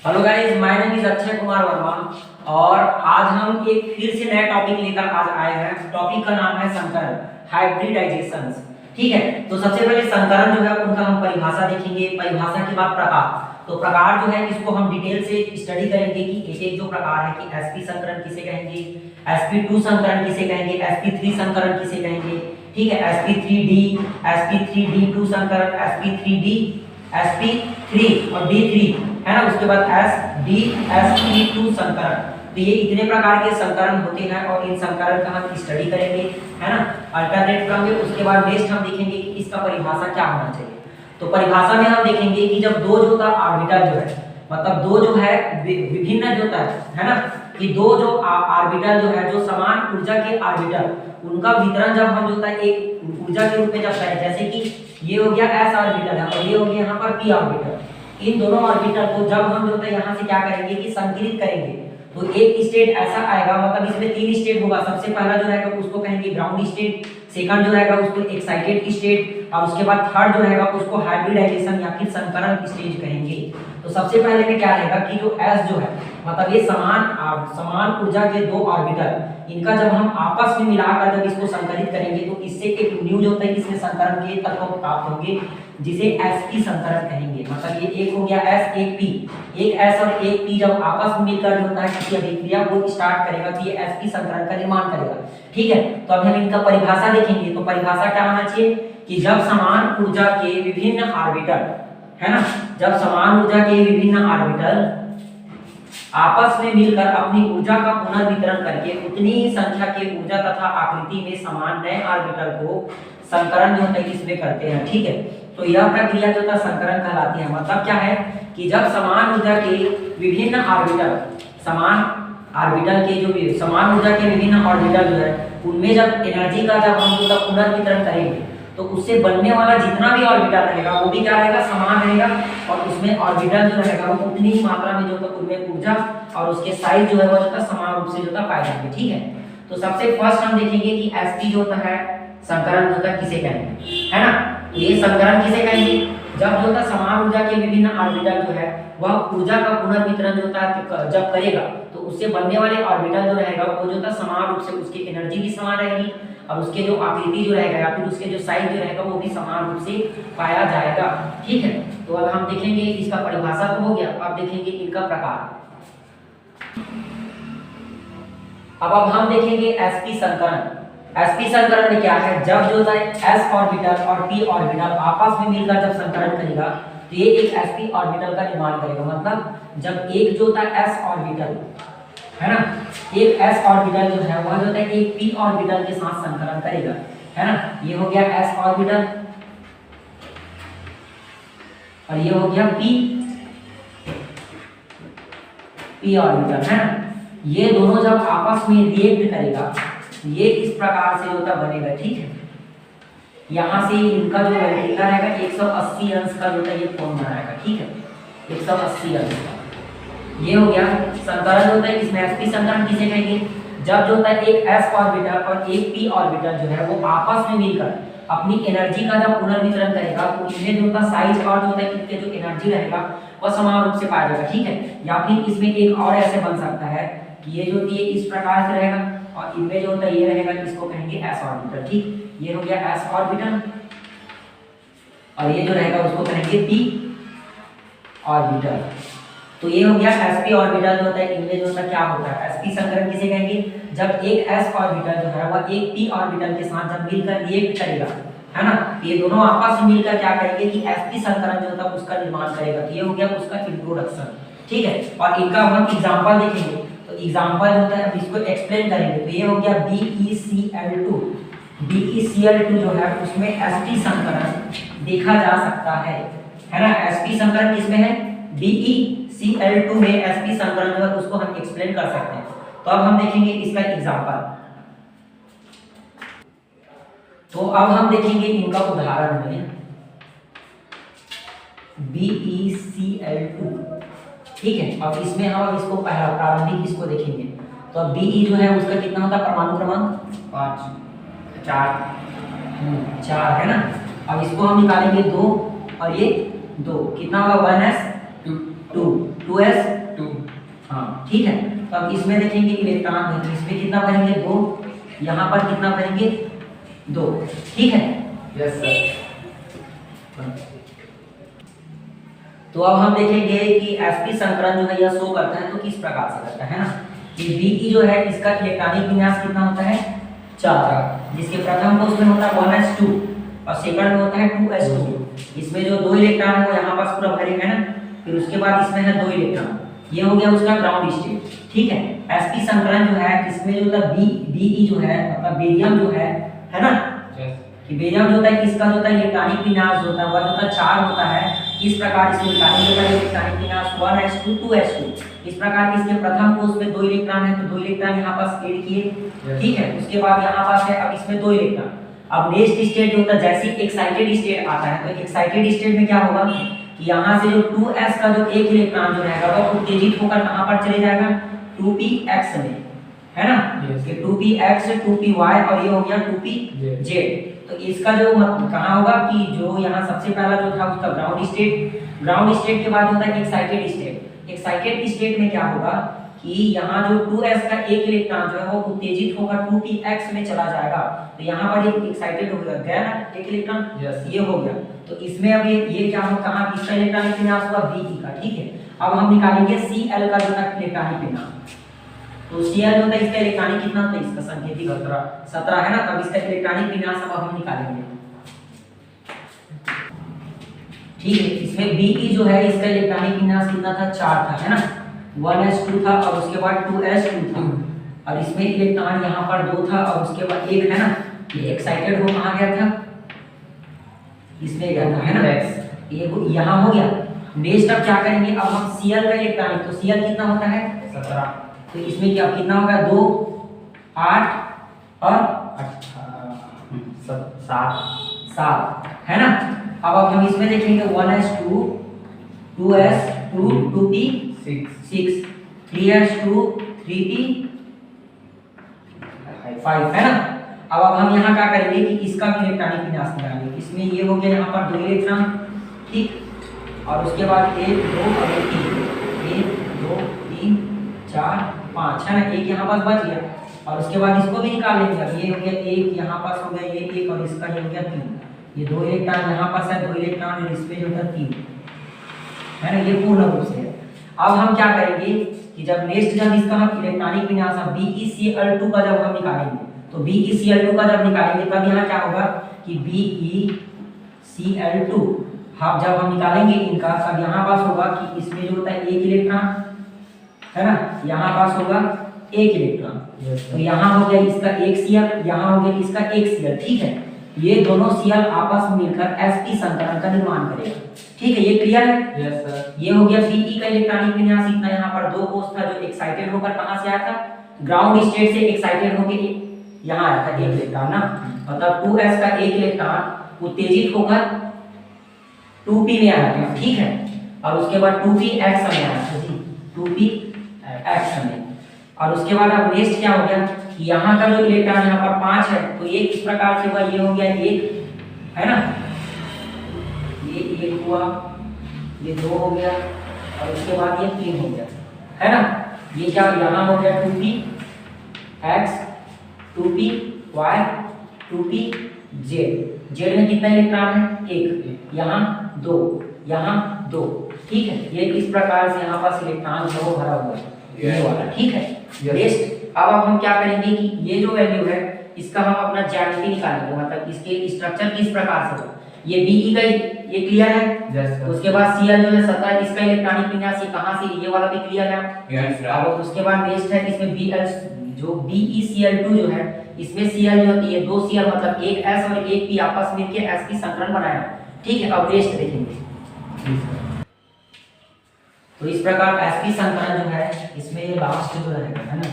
Hello guys, my name is Akshay Kumar Verma और आज हम एक फिर से नया टॉपिक लेकर आज आए हैं। टॉपिक का नाम है संकरण, हाइब्रिडाइजेशंस। ठीक है, तो सबसे पहले संकरण जो है उनका हम परिभाषा देखेंगे। परिभाषा के बाद प्रकार। तो प्रकार जो है इसको हम डिटेल से स्टडी करेंगे कि एक एक जो प्रकार है कि sp संकरण किसे कहेंगे, sp2 संकरण किसे कहेंगे, sp3 संकरण किसे कहेंगे। ठीक है, sp3d, sp3d2 संकरण, sp3d, sp3 और d3 है ना। उसके बाद sp2 संकरण। तो ये इतने प्रकार के संकरण होते हैं और इन संकरण का हम स्टडी करेंगे, है ना, अल्टरनेट करेंगे। उसके बाद नेक्स्ट हम देखेंगे कि इसका परिभाषा क्या होना चाहिए। तो परिभाषा में हम देखेंगे कि जब दो जो ऑर्बिटल जो है, मतलब दो जो है विभिन्न जो है ना, कि दो जो ऑर्बिटल जो है, जो समान ऊर्जा के ऑर्बिटल, उनका वितरण जब हम जो है एक ऊर्जा के रूप में जब करें, जैसे कि ये हो गया s ऑर्बिटल है और ये हो गया यहाँ पर p ऑर्बिटल। इन दोनों ऑर्बिटल को जब हम जो है यहाँ से क्या करेंगे कि संकलित करेंगे, तो एक स्टेट ऐसा आएगा, मतलब इसमें तीन स्टेट होगा। सबसे पहला जो रहेगा उसको कहेंगे ग्राउंड स्टेट, सेकंड जो रहेगा उसको एक्साइटेड स्टेट, और उसके बाद थर्ड जो रहेगा उसको हाइब्रिडाइजेशन या फिर संकरण स्टेज कहेंगे। तो सबसे पहले में क्या रहेगा कि जो s जो है, मतलब ये समान ऊर्जा के दो ऑर्बिटल, इनका जब हम आपस में मिलाकर जब इसको संकलित करेंगे तो इससे एक न्यू जो होता है इसमें संकरण के तत्व प्राप्त होंगे, जिसे sp संकरण कहेंगे। मतलब ये एक हो गया s, एक p, एक s और एक p जब आपस में मिलकर जो होता है किसी अभिक्रिया को स्टार्ट करेगा तो ये sp संकरण का निर्माण करेगा। ठीक है, तो अभी हम इनका परिभाषा देखेंगे। तो परिभाषा क्या होना चाहिए कि जब समान ऊर्जा के विभिन्न ऑर्बिटल, है ना, जब समान ऊर्जा के विभिन्न ऑर्बिटल आपस में मिलकर अपनी ऊर्जा का पुनर्वितरण करके उतनी ही संख्या के ऊर्जा तथा आकृति में समान नए ऑर्बिटल को संकरण जो है इसमें करते हैं। ठीक है, तो यह प्रक्रिया जो है संकरण कहलाती है। मतलब क्या है कि जब समान ऊर्जा के विभिन्न ऑर्बिटल, समान ऑर्बिटल के जो समान ऊर्जा के विभिन्न ऑर्बिटल जो है उनमें जब एनर्जी का जब हम उसका पुनर्वितरण करेंगे तो उससे बनने वाला जितना भी ऑर्बिटल रहेगा वो भी क्या रहेगा, समान रहेगा, और उसमें ऑर्बिटल जो रहेगा वो उतनी ही मात्रा में जो है उनमें ऊर्जा और उसके साइज जो है वो जो है समान रूप से जो है पाए जाएंगे। ठीक है, तो सबसे फर्स्ट हम देखेंगे कि sp जो होता है संकरण होता है किसे कहेंगे, है ना। ये संकरण किसे कहेंगे, जब जो होता समान ऊर्जा के विभिन्न ऑर्बिटल जो है वह ऊर्जा का पुनर्वितरण जो होता है जब करेगा तो उससे बनने वाले ऑर्बिटल जो रहेगा वो जो होता समान रूप से उसकी एनर्जी भी समान रहेगी और उसके जो आकृति जो रहेगा या फिर उसके जो साइज जो रहेगा वो भी समान रूप से पाया जाएगा। ठीक है, तो अब हम देखेंगे इसका परिभाषा तो हो गया, अब देखेंगे इनका प्रकार। अब हम देखेंगे sp संकरण। sp संकरण में क्या है, जब जो है s ऑर्बिटल और p ऑर्बिटल आपस में मिलकर जब संकरण करेगा तो ये एक sp ऑर्बिटल का निर्माण करेगा। मतलब जब एक जो होता है s ऑर्बिटल, है ना, एक s ऑर्बिटल जो है वह जो होता है एक p ऑर्बिटल के साथ संकरण करेगा, है ना। ये हो गया s ऑर्बिटल और ये हो गया p ऑर्बिटल, है ना। ये दोनों जब आपस में रिएक्ट करेगा ये इस प्रकार से होता बनेगा। ठीक है, यहाँ से इनका जो वेंट्रिकल रहेगा 180 अंश का जो है ये कोण बनाएगा। ठीक है, 180 अंश का ये हो गया संकरण होता है। इसमें sp संकरण किसे कहेंगे, जब जो होता है एक s ऑर्बिटल और एक p ऑर्बिटल जो है वो आपस में मिलकर अपनी एनर्जी का जब पुनर्वितरण करेगा तो इनमें जो होता साइज और जो होता है इनके जो एनर्जी रहेगा वह समान रूप से पाया जाएगा। ठीक है, या फिर इसमें एक और ऐसे बन सकता है कि ये जो होती है इस प्रकार से रहेगा और इनमें जो होता है ये रहेगा, इसको कहेंगे s ऑर्बिटल। ठीक, ये हो गया s ऑर्बिटल और ये जो रहेगा उसको कहेंगे p ऑर्बिटल। तो ये हो गया sp ऑर्बिटल जो होता है, इनमें जो होता है क्या होता है sp संकरण किसे कहेंगे, जब एक s ऑर्बिटल जो है वह एक p ऑर्बिटल के साथ जब मिलकर रिएक्ट करेगा, है ना, ये दोनों आपस में मिलकर क्या करेंगे कि sp संकरण जो होता है उसका निर्माण करेगा। तो ये हो गया उसका इंट्रोडक्शन। ठीक है, और इनका हम एग्जांपल देखेंगे। तो एग्जांपल होता है, हम इसको एक्सप्लेन करेंगे। तो ये हो गया BeCl2। BeCl2 जो है उसमें sp संकरण देखा जा सकता है ना। sp संकरण किसमें है, BeCl2 में sp संकरण जो है उसको हम एक्सप्लेन कर सकते हैं। तो अब हम देखेंगे इसका एग्जांपल। तो अब हम देखेंगे इनका उदाहरण में BeCl2। ठीक है, अब इसमें हम इसको पहला प्रारंभिक इसको देखेंगे। तो अब Be जो है उसका कितना होता है परमाणु क्रमांक 4 है ना। अब इसको हम निकालेंगे 2 और ये 2, कितना होगा 1s 2 2s 2। हाँ ठीक है। तो अब इसमें देखेंगे इलेक्ट्रॉन है, तो इसमें कितना भरेंगे 2, यहाँ पर कितना भरेंगे 2, ठीक है। Yes sir. तो अब हम देखेंगे कि sp संकरण जो है यह शो करता है तो किस प्रकार से करता है ना, कि Be जो है इसका इलेक्ट्रॉनिक विन्यास कितना होता है 4, जिसके प्रथम कोष में होता है 1s2 और सेकंड में होता है 2s2। इसमें जो 2 इलेक्ट्रॉन है वो यहाँ पास पूरा भरे है ना, फिर उसके बाद इसमें है 2 इलेक्ट्रॉन, ये हो गया उसका ग्राउंड स्टेट, ठीक है। sp संकरण जो है इसमें जो होता है Be जो है मतलब बेरियम जो है ना, कि बेरियम जो होता है किसका जो होता है इलेक्ट्रॉनिक विन्यास होता है वह जो होता है 4 होता है। इस प्रकार इसमें इलेक्ट्रॉनिक विन्यास 1s2 2s2। इस प्रकार इसके प्रथम कोष में 2 इलेक्ट्रॉन है तो 2 इलेक्ट्रॉन यहाँ पास ऐड किए, ठीक है। उसके बाद यहाँ पास है अब इसमें 2 इलेक्ट्रॉन। अब नेक्स्ट स्टेट जो होता है जैसे एक्साइटेड स्टेट आता है तो एक्साइटेड स्टेट में क्या होगा कि यहाँ से जो 2s का जो एक इलेक्ट्रॉन जो रहेगा वो उत्तेजित होकर कहाँ पर चले जाएगा 2px में, है ना, कि 2px 2py और ये हो गया 2pz। तो इसका जो कहाँ होगा कि जो यहाँ सबसे पहला जो था उसका ग्राउंड स्टेट के बाद होता है एक्साइटेड स्टेट। एक्साइटेड स्टेट में क्या होगा कि यहाँ जो 2s का एक इलेक्ट्रॉन जो है वो उत्तेजित होकर 2px में चला जाएगा, तो यहाँ पर एक एक्साइटेड हो गया ना एक इलेक्ट्रॉन, ये हो गया। तो इसमें अब ये क्या हो कहाँ किसका इलेक्ट्रॉनिक विन्यास हुआ Be का, ठीक है। अब हम निकालेंगे Cl का जो है इलेक्ट्रॉनिक विन्यास, तो Cl जो है इसका इलेक्ट्रॉनिक कितना होता है इसका सांकेतिक 17 है ना, तब इसका इलेक्ट्रॉनिक विन्यास अब हम निकालेंगे, ठीक है। इसमें Be जो है इसका इलेक्ट्रॉनिक विन्यास कितना था 4 था, है ना, 1s2 था और उसके बाद 2s2 था और इसमें इलेक्ट्रॉन यहाँ पर 2 था और उसके बाद 1 है ना, ये एक्साइटेड हो कहाँ गया था इसमें गया था, है ना, ये यहाँ हो गया। नेक्स्ट अब क्या करेंगे, अब हम Cl का इलेक्ट्रॉनिक, तो Cl कितना होता है 17, तो इसमें क्या कितना होगा 2 8 और 7 है ना। अब हम इसमें देखेंगे 1s2 2s2 2p6 3s2 3p5 है ना। अब हम यहाँ क्या करेंगे कि इसका भी इलेक्ट्रॉनिक विन्यास निकालेंगे। इसमें ये हो गया यहाँ पर 2 इलेक्ट्रॉन, ठीक, और उसके बाद 1 2 और 3 1 2 3 4 5 है ना, एक यहाँ पास बच गया और उसके बाद इसको भी निकाल लेंगे। अब ये हो गया 1 यहाँ पास हो गया, ये 1 और इसका ये हो गया 3, ये 2 इलेक्ट्रॉन यहाँ पास है 2 इलेक्ट्रॉन और इसमें जो है 3 है ना, ये पूर्ण रूप से है। अब हम क्या करेंगे कि जब नेक्स्ट जब इसका हम इलेक्ट्रॉनिक विन्यास BeCl2 का जब हम निकालेंगे, तो BeCl2 का जब निकालेंगे तब यहाँ क्या होगा कि BeCl2 हम जब हम निकालेंगे इनका, तब यहाँ पास होगा कि इसमें जो होता है 1 इलेक्ट्रॉन है ना, यहाँ पास होगा 1 इलेक्ट्रॉन, तो यहाँ हो गया इसका 1 Cl, यहाँ हो गया इसका 1 Cl, ठीक है। ये दोनों Cl आपस में मिलकर sp संकरण का निर्माण करेगा, ठीक है, ये क्लियर है। Yes sir. ये हो गया Be का इलेक्ट्रॉनिक विन्यास इतना। यहाँ पर 2 कोष था जो एक्साइटेड होकर कहां से आया था ग्राउंड स्टेट से एक्साइटेड होकर यहाँ आया था 1 इलेक्ट्रॉन ना, मतलब 2s का 1 इलेक्ट्रॉन उत्तेजित होकर 2p में आया था, ठीक है, और उसके बाद 2px में आया था जी, 2px में। और उसके बाद अब नेक्स्ट क्या हो गया कि यहाँ का जो इलेक्ट्रॉन यहाँ पर 5 है तो ये किस प्रकार से हुआ, ये हो गया 1 है ना, ये 1 हुआ, ये 2 हो गया और उसके बाद ये 3 हो गया, है ना। ये क्या यहाँ हो गया 2px 2py 2pz, z में कितना इलेक्ट्रॉन है 1, यहाँ 2 यहाँ 2, ठीक है। ये इस प्रकार से यहाँ पास इलेक्ट्रॉन जो वो भरा हुआ है ये वाला, ठीक है। नेक्स्ट अब हम क्या करेंगे कि ये जो वैल्यू है इसका हम अपना ज्यामिति निकालेंगे, मतलब इसके स्ट्रक्चर किस प्रकार से होगा। ये Be का ये क्लियर है, yes, उसके बाद Cl जो है 17 इसका इलेक्ट्रॉनिक विन्यास ये कहां से, ये वाला भी क्लियर है, yes, अब उसके बाद नेक्स्ट है इसमें Bl जो BeCl2 जो है इसमें Cl जो होती है 2 Cl मतलब एक S और एक P आपस में मिलकर S की संकरण बनाया, ठीक है। अब नेक्स्ट देखेंगे, तो इस प्रकार sp संकरण जो है इसमें ये लास्ट जो रहेगा, है ना,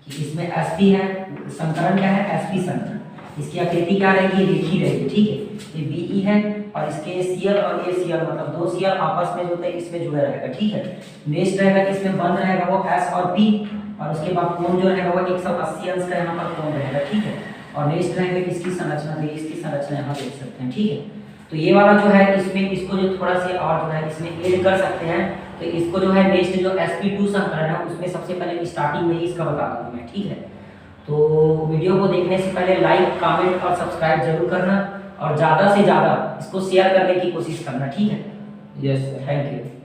कि इसमें sp है, संकरण क्या है sp संकरण, इसकी आकृति क्या रहेगी लिखी रहेगी, ठीक है। ये Be है और इसके Cl और ये Cl मतलब 2 Cl आपस में जो होता है इसमें जुड़ा रहेगा, ठीक है। नेक्स्ट रहेगा कि इसमें बंद रहेगा वो S और P और उसके बाद कोण जो रहेगा वो 180 अंश का यहाँ पर कोण रहेगा, ठीक है। और नेक्स्ट रहेगा कि इसकी संरचना, इसकी संरचना यहाँ देख सकते हैं, ठीक है। तो ये वाला जो है इसमें इसको जो थोड़ा सा और जो है इसमें ऐड कर सकते हैं तो इसको जो है नेक्स्ट जो sp2 संकरण है उसमें सबसे पहले स्टार्टिंग में ही इसका बता दूंगा मैं, ठीक है। तो वीडियो को देखने से पहले लाइक कमेंट और सब्सक्राइब जरूर करना और ज़्यादा से ज़्यादा इसको शेयर करने की कोशिश करना, ठीक है। Yes sir. Thank you.